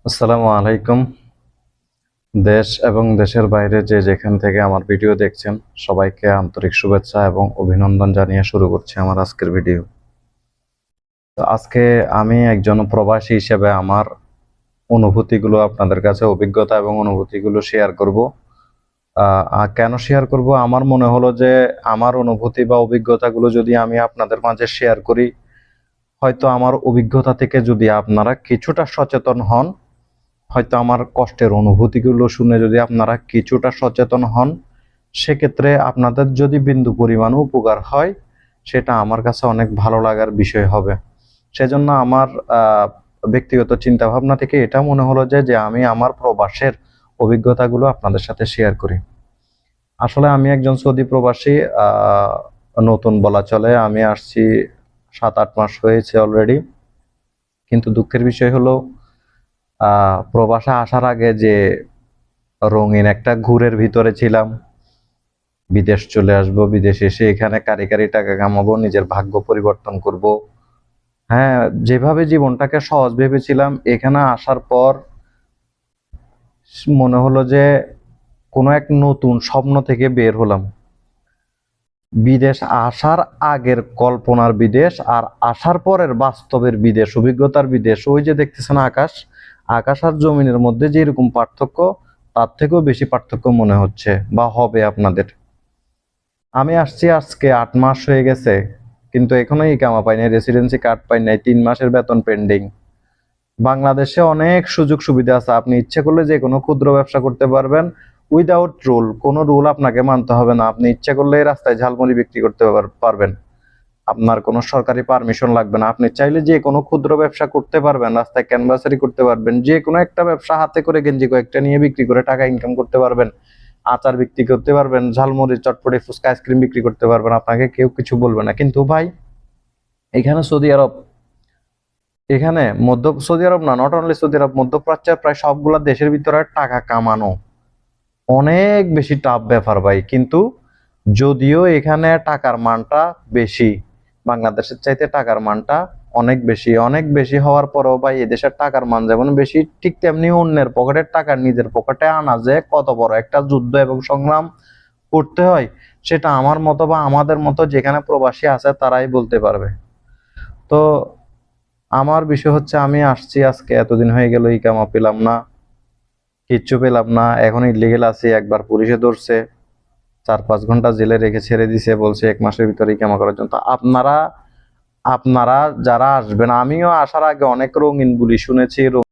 আসসালামু আলাইকুম। দেশ এবং দেশের বাইরে যে যেখান থেকে আমার ভিডিও দেখছেন সবাইকে আন্তরিক শুভেচ্ছা এবং অভিনন্দন জানিয়ে শুরু করছি আমার আজকের ভিডিও। তো আজকে আমি একজন প্রবাসী হিসেবে আমার অনুভূতিগুলো আপনাদের কাছে অভিজ্ঞতা এবং অনুভূতিগুলো শেয়ার করব। কেন শেয়ার করব? আমার মনে হলো যে আমার অনুভূতি বা অভিজ্ঞতাগুলো যদি আমি আপনাদের মাঝে শেয়ার করি, হয়তো আমার অভিজ্ঞতা থেকে যদি আপনারা কিছুটা সচেতন হন, হয়তো আমার কষ্টের অনুভূতিগুলো শুনে যদি আপনারা কিছুটা সচেতন হন, সেক্ষেত্রে আপনাদের যদি বিন্দু পরিমাণ উপকার হয়, সেটা আমার কাছে অনেক ভালো লাগার বিষয় হবে। সেজন্য আমার ব্যক্তিগত চিন্তাভাবনা থেকে এটা মনে হলো যে আমি আমার প্রবাসের অভিজ্ঞতাগুলো আপনাদের সাথে শেয়ার করি। আসলে আমি একজন সৌদি প্রবাসী, নতুন বলা চলে। আমি আসছি ৭-৮ মাস হয়েছে অলরেডি। কিন্তু দুঃখের বিষয় হলো, প্রবাসে আসার আগে যে রঙিন একটা ঘুরের ভিতরে ছিলাম, বিদেশ চলে আসবো, বিদেশে এসে এখানে কারি কারি টাকা কামাবো, নিজের ভাগ্য পরিবর্তন করব। হ্যাঁ, যেভাবে জীবনটাকে সহজ ভেবেছিলাম, এখানে আসার পর মনে হলো যে কোনো এক নতুন স্বপ্ন থেকে বের হলাম। বিদেশ আসার আগের কল্পনার বিদেশ আর আসার পরের বাস্তবের বিদেশ, অভিজ্ঞতার বিদেশ। ওই যে দেখতেছেন আকাশ, আকাশ আর জমিনের মধ্যে যে এরকম পার্থক্য, তার থেকেও বেশি পার্থক্য মনে হচ্ছে বা হবে আপনাদের। আমি আসছি আজকে ৮ মাস হয়ে গেছে, কিন্তু এখনো ইকামা পাই নাই, রেসিডেন্সি কার্ড পাই নাই, ৩ মাসের বেতন পেন্ডিং। বাংলাদেশে অনেক সুযোগ সুবিধা আছে, আপনি ইচ্ছে করলে যে কোনো ক্ষুদ্র ব্যবসা করতে পারবেন উইদাউট রুল। কোনো রুল আপনাকে মানতে হবে না, আপনি ইচ্ছে করলে রাস্তায় ঝালমুড়ি বিক্রি করতে পারবেন, আপনার কোনো সরকারি পারমিশন লাগবে না। আপনি চাইলে যে কোনো ক্ষুদ্র ব্যবসা করতে পারবেন, রাস্তায় ক্যানভাসারি করতে পারবেন, যে কোনো একটা ব্যবসা হাতে করে গেঞ্জি কয়েকটা নিয়ে বিক্রি করে টাকা ইনকাম করতে পারবেন, আচার বিক্রি করতে পারবেন, ঝালমুড়ি, চটপটি, ফুচকা, আইসক্রিম বিক্রি করতে পারবেন, আপনাকে কেউ কিছু বলবে না। কিন্তু ভাই, এখানে সৌদি আরব, এখানে সৌদি আরব না, নট অনলি সৌদি আরব, মধ্যপ্রাচ্যের প্রায় সবগুলা দেশের ভিতরে টাকা কামানো অনেক বেশি টাফ ব্যাপার ভাই। কিন্তু যদিও এখানে টাকার মানটা বেশি, বাংলাদেশের চাইতে টাকার মানটা অনেক বেশি। অনেক বেশি হওয়ার পরেও ভাই এদেশের টাকার মান যেমন বেশি, ঠিক তেমনি অন্যের পকেটের টাকা নিজের পকেটে আনা যে কত বড় একটা যুদ্ধ এবং সংগ্রাম করতে হয়, সেটা আমার মতো বা আমাদের মতো যেখানে প্রবাসী আছে তারাই বলতে পারবে। তো আমার বিষয় হচ্ছে, আমি আসছি আজকে, এতদিন হয়ে গেল, ইকামা পেলাম না, কিচ্ছু পেলাম না। এখন ইলিগেল আছি, একবার পুলিশে ধরছে, ৪-৫ ঘন্টা জেলে রেখে ছেড়ে দিছে, বলছে ১ মাসের ভিতরে ইকামা করার জন্য। তো আপনারা আপনারা যারা আসবেন, আমিও আসার আগে অনেক রঙিন বুলি শুনেছি,